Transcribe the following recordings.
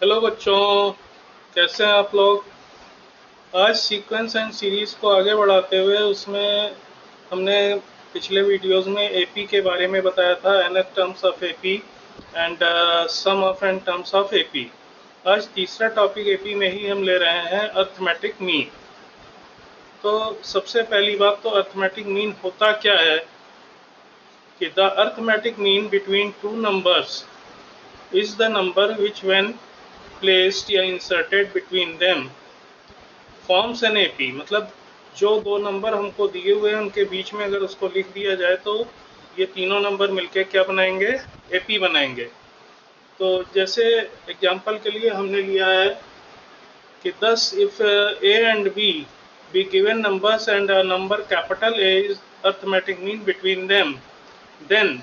Hello बच्चों, कैसे हैं आप लोग। आज सीक्वेंस एंड सीरीज को आगे बढ़ाते हुए उसमें हमने पिछले वीडियोस में एपी के बारे में बताया था, nth terms of AP and sum of n terms of AP. आज तीसरा टॉपिक एपी में ही हम ले रहे हैं, अर्थमेटिक मीन। तो सबसे पहली बात तो अर्थमेटिक मीन होता क्या है कि the arithmetic mean between two numbers is the number which when placed या inserted between them forms an AP। मतलब जो दो नंबर हमको दिए हुए हैं उनके बीच में अगर उसको लिख दिया जाए तो ये तीनों नंबर मिलके क्या बनाएंगे, AP बनाएंगे। तो जैसे एग्जांपल के लिए हमने लिया है कि 10 if A and B be given numbers and a number capital A is arithmetic mean between them, then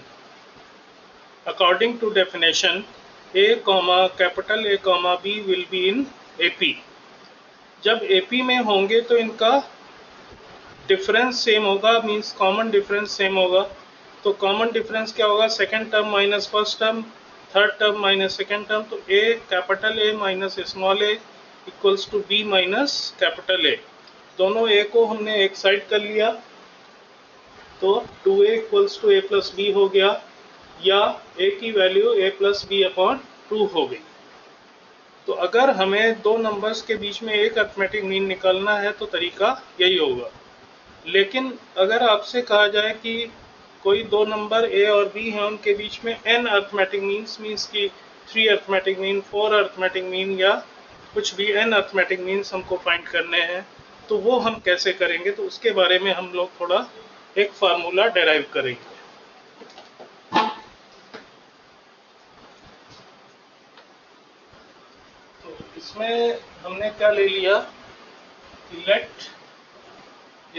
according to definition A comma capital A comma B will be in AP। जब AP में होंगे तो इनका difference same होगा, means common difference same होगा। तो common difference क्या होगा, second term minus first term, third term minus second term. तो A capital A minus small a equals to B minus capital A। दोनों A को हमने एक साइड कर लिया तो 2A equals to A plus B हो गया, या A की value A plus B upon 2 हो गई। तो अगर हमें दो नंबर्स के बीच में एक अर्थमेटिक मीन निकालना है तो तरीका यही होगा। लेकिन अगर आपसे कहा जाए कि कोई दो नंबर A और B हैं, उनके बीच में n अर्थमेटिक मीन्स की 3 अर्थमेटिक मीन, 4 अर्थमेटिक मीन या कुछ भी n अर्थमेटिक मीन्स हमको फाइंड करने हैं, तो वो हम कैसे करेंगे, तो उसके बारे में हम लोग थोड़ा एक फार्मूला डेराइव करेंगे। तो इसमें हमने क्या ले लिया, late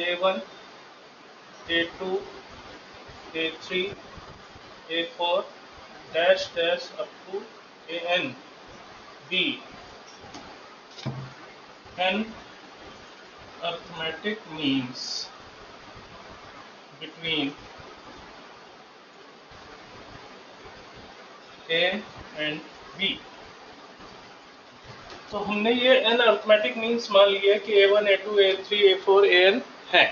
A1 A2 A3 A4 dash dash up to AN B n arithmetic means between A and B। तो हमने ये n अर्थमेटिक मीन्स मान लिया कि A1 A2 A3 A4 AN है।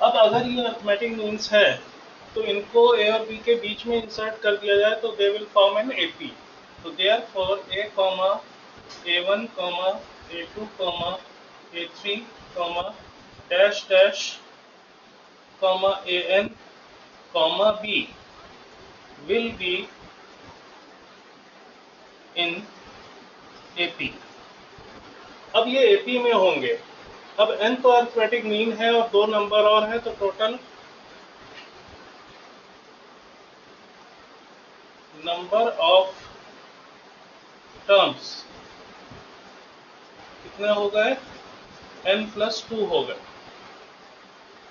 अब अगर ये अर्थमेटिक मीन्स है तो इनको A और B के बीच में इंसर्ट कर दिया जाए तो they will form an AP। तो therefore A comma A1 comma A2 comma A3 comma dash dash comma AN comma B will be in AP। अब ये AP में होंगे। अब n तो अर्थमेटिक मीन है और दो नंबर और है, तो टोटल नंबर ऑफ टर्म्स कितने हो गए, n प्लस 2 हो गए।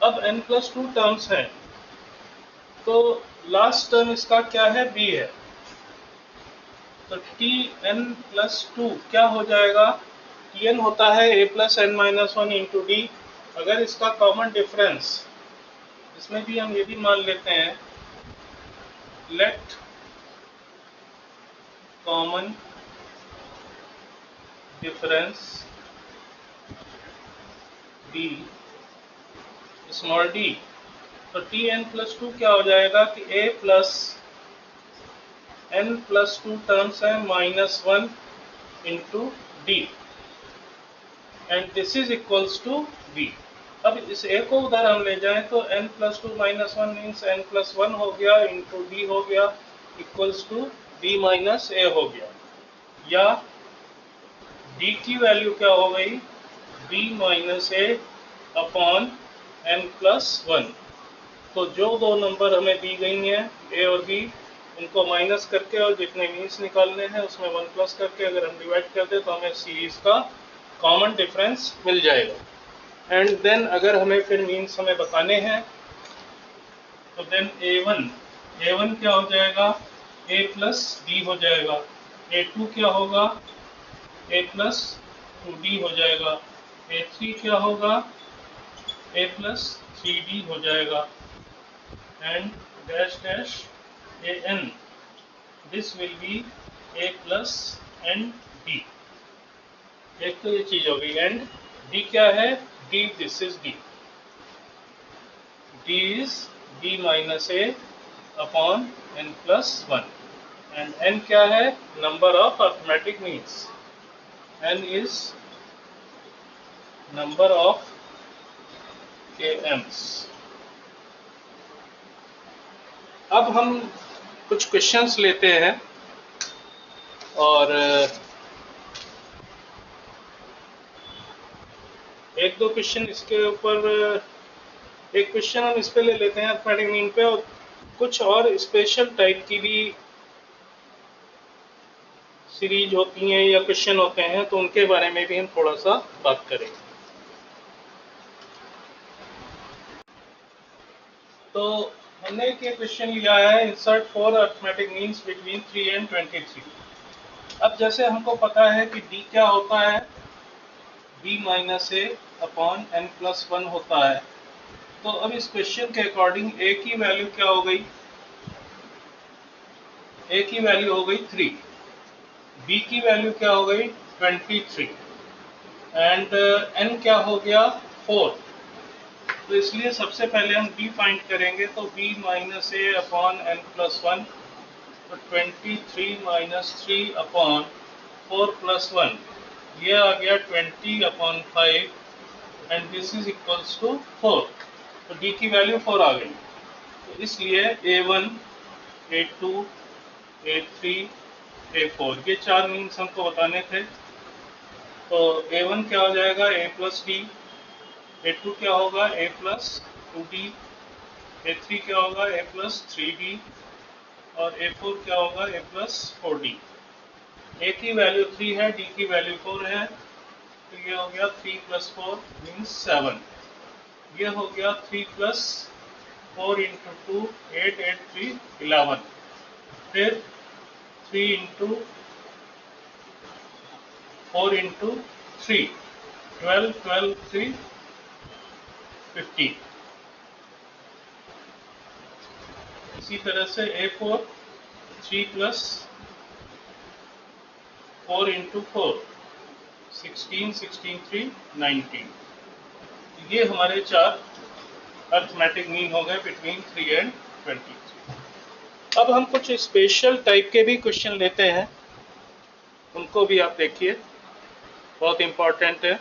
अब n प्लस 2 टर्म्स हैं तो लास्ट टर्म इसका क्या है, b है। तो tn प्लस 2 क्या हो जाएगा, tn होता है a plus n minus 1 into D. अगर इसका कॉमन डिफरेंस, इसमें भी हम ये भी मान लेते हैं, let common difference be small d. तो tn प्लस 2 क्या हो जाएगा कि a plus n plus 2 terms है minus 1 into d and this is equals to b। अब इस a को उधर हम ले जाएं तो n plus 2 minus 1 means n plus 1 हो गया इंटू d हो गया equals to b minus a हो गया, या d की वैल्यू क्या हो गई, b minus a upon n plus 1। तो जो दो नंबर हमें दी गई हैं a और b, उनको माइनस करके और जितने मीन्स निकालने हैं उसमें 1 प्लस करके अगर हम डिवाइड कर दे तो हमें सीरीज का कॉमन डिफरेंस मिल जाएगा। एंड देन अगर हमें फिर मीन्स हमें बताने हैं तो देन A1 क्या हो जाएगा, a प्लस b हो जाएगा। A2 क्या होगा, a प्लस 2d हो जाएगा। A3 क्या होगा, a प्लस 3d हो जाएगा। And dash dash AN, this will be a plus and D. एक तो ये चीज हो गई, एंड डी क्या है, d this is d, d is b minus a upon n plus one, and n क्या है, number of arithmetic means, n is number of के एम्स। अब हम कुछ क्वेश्चंस लेते हैं और एक दो क्वेश्चन इसके ऊपर, एक क्वेश्चन हम इस पे ले लेते हैं अर्थमेटिक मीन पे, और कुछ और स्पेशल टाइप की भी सीरीज होती हैं या क्वेश्चन होते हैं, तो उनके बारे में भी हम थोड़ा सा बात करेंगे। तो हमने एक क्वेश्चन लिया है, insert 4 arithmetic means between 3 and 23। अब जैसे हमको पता है कि d क्या होता है, b minus a upon n plus one होता है, तो अब इस क्वेश्चन के अकॉर्डिंग a की वैल्यू क्या हो गई, a की वैल्यू हो गई 3, b की वैल्यू क्या हो गई 23, एंड n क्या हो गया 4। तो इसलिए सबसे पहले हम b फाइंड करेंगे, तो b minus a upon n plus one, तो 23 माइनस 3 अपॉन 4 प्लस वन, ये आ गया 20 upon 5, and this is equals to 4। तो d की वैल्यू 4 आ गई, तो इसलिए a1, a2, a3, a4 ये चार मीन्स हमको बताने थे। तो a1 क्या हो जाएगा, a प्लस डी, a2 क्या होगा, a प्लस 2d, a3 क्या होगा, a प्लस 3d, और a4 क्या होगा, a प्लस 4d। a की वैल्यू 3 है, d की वैल्यू 4 है, तो ये हो गया 3 प्लस 4 मीन्स 7, ये हो गया 3 प्लस 4 इंटू 2 8, 8 3 11, फिर 3 इंटू 4 इंटू 3 12, 12 3 15। इसी तरह से a4 3 प्लस 4 इंटू 4 16, 16 3 19। ये हमारे चार अर्थमेटिक मीन हो गए बिटवीन 3 एंड 23। अब हम कुछ स्पेशल टाइप के भी क्वेश्चन लेते हैं, उनको भी आप देखिए, बहुत इम्पोर्टेंट है,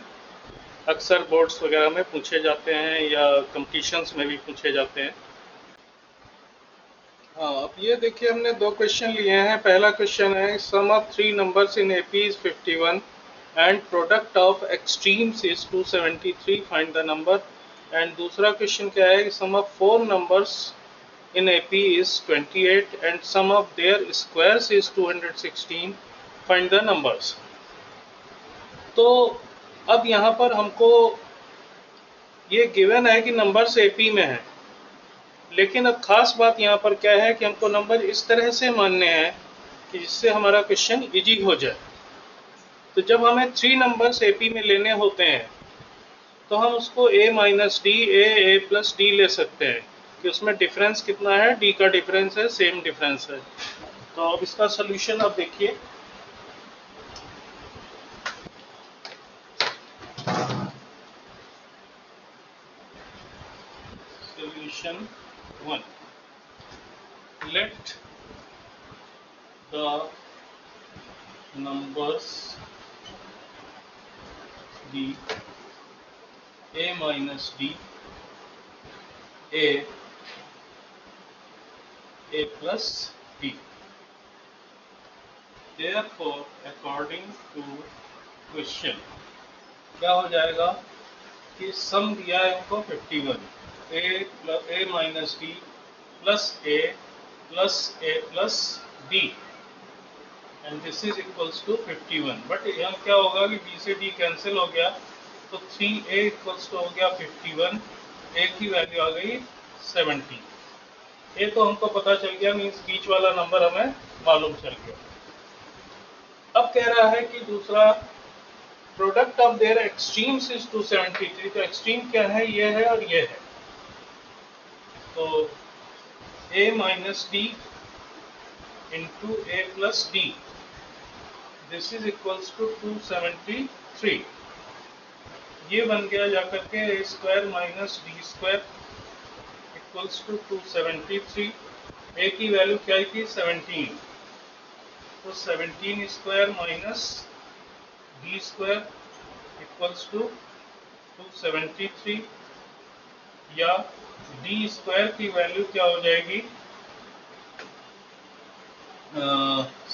अक्सर बोर्ड्स वगैरह में पूछे जाते हैं या कंपटीशंस में भी पूछे जाते हैं। हाँ, अब ये देखिए हमने दो क्वेश्चन लिए हैं। पहला क्वेश्चन है, sum of 3 numbers in AP is 51 and product of extremes is 273, find the number. And दूसरा क्वेश्चन क्या है, sum of 4 numbers in AP is 28 and sum of their squares is 216, find the numbers। तो अब यहाँ पर हमको ये given है कि नंबर्स AP में है, लेकिन अब खास बात यहाँ पर क्या है कि हमको नंबर इस तरह से मानने हैं कि जिससे हमारा क्वेश्चन इजी हो जाए। तो जब हमें 3 नंबर्स AP में लेने होते हैं तो हम उसको a minus D, a plus D ले सकते हैं कि उसमें डिफरेंस कितना है, d का डिफरेंस है, सेम डिफरेंस है। तो अब इसका सोल्यूशन आप देखिए, solution 1, let the numbers be a minus d, a plus d। Therefore, according to question, क्या हो जाएगा कि सम दिया है हमको 51, a minus d plus a plus d, and this is equals to 51। But यहाँ क्या होगा कि b से d कैंसिल हो गया, तो 3a इक्वल्स टू हो गया 51, a की वैल्यू आ गई 70। a तो हमको पता चल गया, मीन्स बीच वाला नंबर हमें मालूम चल गया। अब कह रहा है कि दूसरा, product of their extremes is 273। तो एक्सट्रीम क्या है, ये है और ये है। तो a minus d into a plus d, this is equals to 273। ये बन गया जाकर के a square minus d square equals to 273। A की वैल्यू क्या थी 17, तो 17 square minus d square equals to 273, या डी स्क्वायर की वैल्यू क्या हो जाएगी,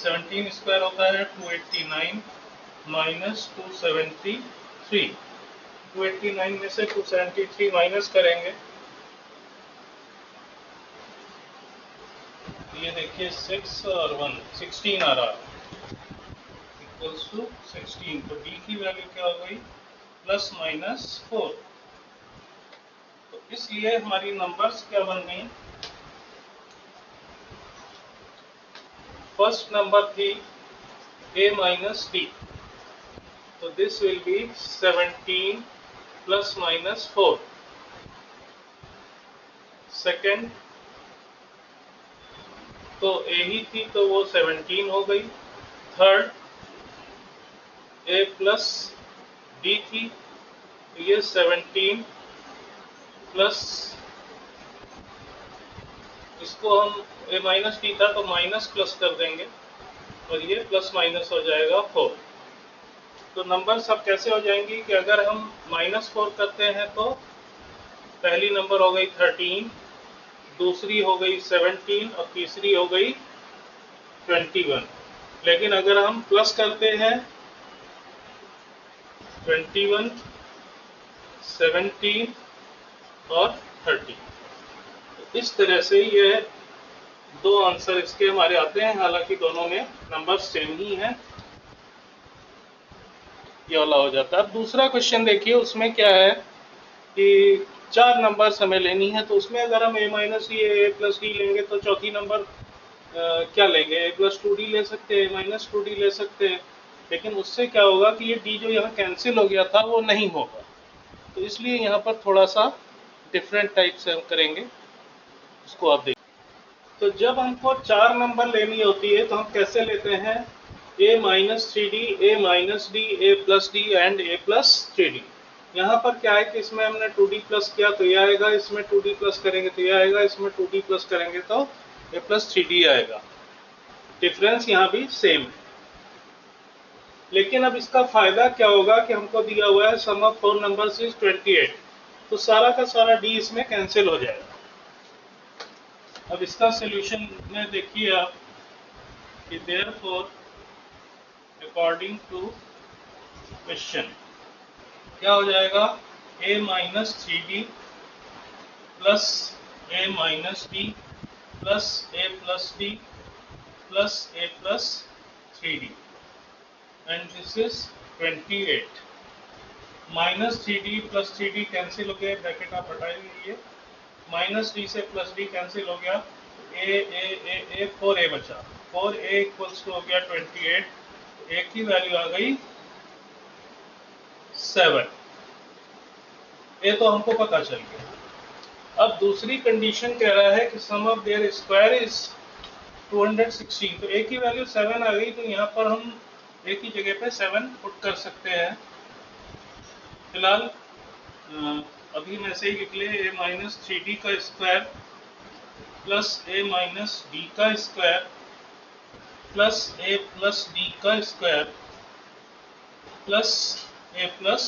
17 स्क्वायर होता है 289 माइनस 273। 289 में से 273 माइनस करेंगे, ये देखिए 6 और 1 16 आ रहा है इक्वल्स टू 16। तो डी की वैल्यू क्या हो गई प्लस माइनस 4। तो इसलिए हमारी नंबर्स क्या बन गई, फर्स्ट नंबर थी a माइनस d, तो this will be 17 plus minus 4। Second तो a ही थी तो वो 17 हो गई। थर्ड a प्लस d थी तो ये 17 प्लस, इसको हम a माइनस डी था तो माइनस प्लस कर देंगे और ये प्लस माइनस हो जाएगा 4। तो नंबर सब कैसे हो जाएंगी कि अगर हम -4 करते हैं तो पहली नंबर हो गई 13, दूसरी हो गई 17 और तीसरी हो गई 21। लेकिन अगर हम प्लस करते हैं 21, 17 और 30, तो इस तरह से ये दो आंसर इसके हमारे आते हैं। हालांकि दोनों में नंबर सेम ही है, ये वाला हो जाता है। अब दूसरा क्वेश्चन देखिए, उसमें क्या है कि 4 नंबर्स हमें लेनी है, तो उसमें अगर हम a minus D A plus D लेंगे तो चौथी नंबर क्या लेंगे, a प्लस 2d ले सकते हैं, माइनस 2d ले सकते हैं। लेकिन उससे क्या होगा कि ये d जो यहाँ कैंसिल हो गया था वो नहीं होगा, तो इसलिए यहाँ पर थोड़ा सा डिफरेंट टाइप से हम करेंगे, उसको आप देखिए। तो जब हमको 4 नंबर लेनी होती है तो हम कैसे लेते हैं, a minus 3d, a minus D, a plus D and a plus 3d। यहाँ पर क्या है कि इसमें हमने 2d प्लस किया तो ये आएगा, इसमें 2d प्लस करेंगे तो ये आएगा, इसमें 2d प्लस करेंगे तो a प्लस 3d आएगा। डिफरेंस यहाँ भी सेम है। लेकिन अब इसका फायदा क्या होगा कि हमको दिया हुआ है सम ऑफ 4 नंबर्स इज 28, तो सारा का सारा d इसमें कैंसिल हो जाएगा। अब इसका सोल्यूशन में देखिए आप कि देयरफॉर अकॉर्डिंग टू क्वेश्चन क्या हो जाएगा, a minus 3d plus a minus d plus a plus D plus a plus 3d and this is 28। Minus 3d plus 3d cancel हो गया, ब्रैकेट आप हटा लीजिए, माइनस डी से प्लस डी कैंसिल हो गया, ए 4a बचा, 4a इक्वल्स टू हो गया 28, a की वैल्यू आ गई 7। ये तो हमको पता चल गया। अब दूसरी कंडीशन कह रहा है कि सम ऑफ देयर स्क्वायर इज 216, तो a की वैल्यू 7 आ गई, तो यहाँ पर हम a की जगह पे 7 पुट कर सकते हैं। फिलहाल अभी हम ऐसे ही लिख ले, a माइनस 3d का square plus a minus d का square plus a plus d का square plus a plus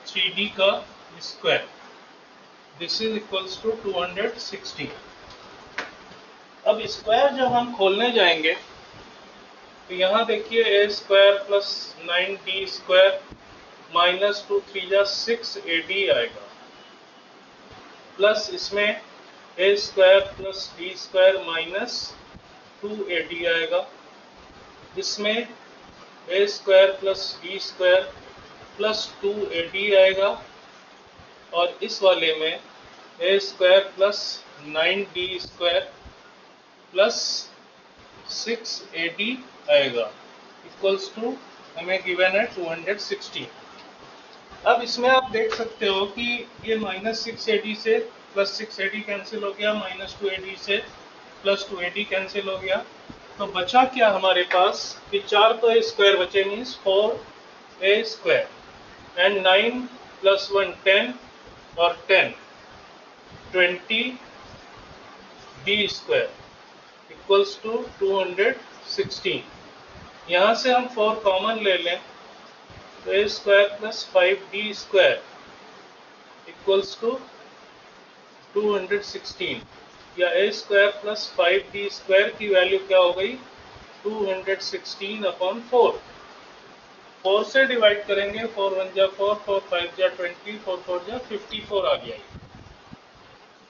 3d का square, this is equals to 216। अब स्क्वायर जब हम खोलने जाएंगे तो यहाँ देखिए a square plus 9d square minus 2 3 जा 6ad आएगा, प्लस इसमें a square plus d square minus 2ad आएगा, इसमें a square plus d square plus 2ad आएगा, और इस वाले में a square plus 9d square plus 6ad आएगा, इक्वल्स टू हमें गिवन है 216। अब इसमें आप देख सकते हो कि ये माइनस 6ad से प्लस 6ad कैंसिल हो गया, माइनस 2ad से प्लस 2ad कैंसिल हो गया, तो बचा क्या हमारे पास कि 4 तो ए स्क्वायर बचे, मीन्स 4a स्क्वायर एंड 9 + 1 10 और 10 20 b स्क्वायर इक्वल्स टू 216। यहाँ से हम 4 कॉमन ले लें तो a square + 5b square equals to 216, या a स्क्वायर + 5b स्क्वायर की वैल्यू क्या हो गई 216/4। 4 से डिवाइड करेंगे, 4 × 1 = 4, 4 × 5 = 20, 4 × 4 = 54 आ गया।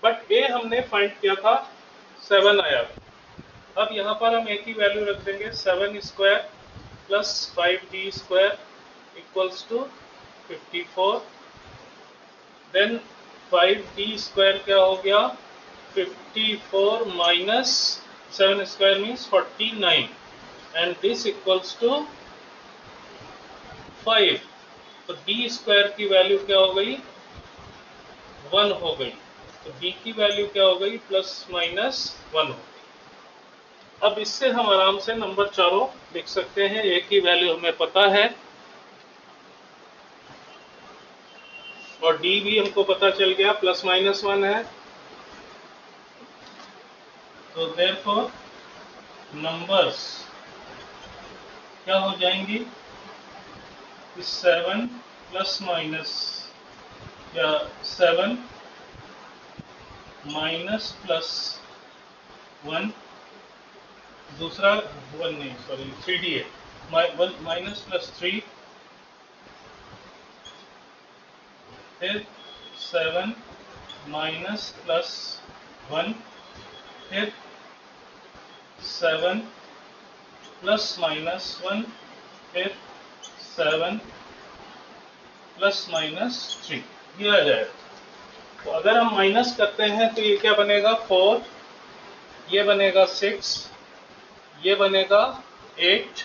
बट ए हमने फाइंड किया था 7 आया। अब यहाँ पर हम ए की वैल्यू रख देंगे 7 square + 5b square equals to 54। Then 5b square क्या हो गया 54 minus 7 square means 49 and this equals to 5। तो b स्क्वायर की वैल्यू क्या हो गई 1 हो गई। तो b की वैल्यू क्या हो गई ±1 हो गई। अब इससे हम आराम से नंबर चारों लिख सकते हैं। a की वैल्यू हमें पता है और d भी हमको पता चल गया ±1 है। तो देयरफॉर नंबर्स क्या हो जाएंगी 7 ± या 7 -+1, दूसरा 1 नहीं सॉरी 3d है, -+3, फिर 7 -+1, फिर 7 ±1, फिर 7 ±3, ये आ जाएगा। तो अगर हम माइनस करते हैं तो ये क्या बनेगा 4, ये बनेगा 6, ये बनेगा 8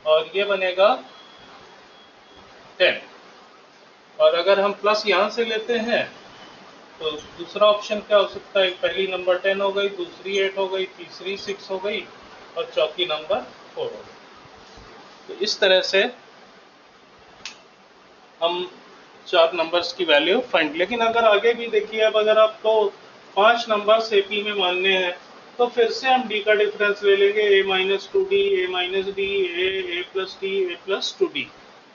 और ये बनेगा 10। और अगर हम प्लस यहाँ से लेते हैं तो दूसरा ऑप्शन क्या हो सकता है, पहली नंबर 10 हो गई, दूसरी 8 हो गई, तीसरी 6 हो गई और चौथी नंबर 4 हो गई। तो इस तरह से हम 4 नंबर्स की वैल्यू फाइंड। लेकिन अगर आगे भी देखिए, अब अगर आपको 5 नंबर्स एपी में मानने हैं तो फिर से हम d का डिफरेंस ले लेंगे, a - 2d, a - d, a + d, a + 2d,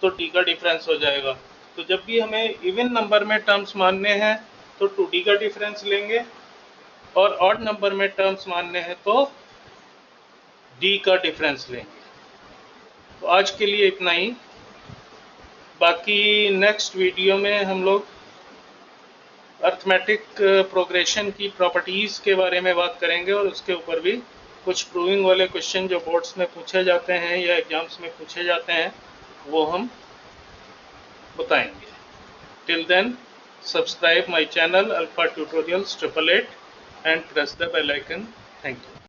तो d का डिफरेंस हो जाएगा। तो जब भी हमें इवन नंबर में टर्म्स मानने हैं तो 2d का डिफरेंस लेंगे और ऑड नंबर में टर्म्स मानने हैं तो d का डिफरेंस लेंगे। तो आज के लिए इतना ही। बाकी नेक्स्ट वीडियो में हम लोग अर्थमेटिक प्रोग्रेशन की प्रॉपर्टीज़ के बारे में बात करेंगे और उसके ऊपर भी कुछ प्रूविंग वाले क्वेश्चन जो बोर्ड्स में पूछे जाते हैं या एग्जाम्स में पूछे जाते हैं वो हम बताएंगे। Till then subscribe my channel alpha tutorials 888 and press the bell icon. Thank you.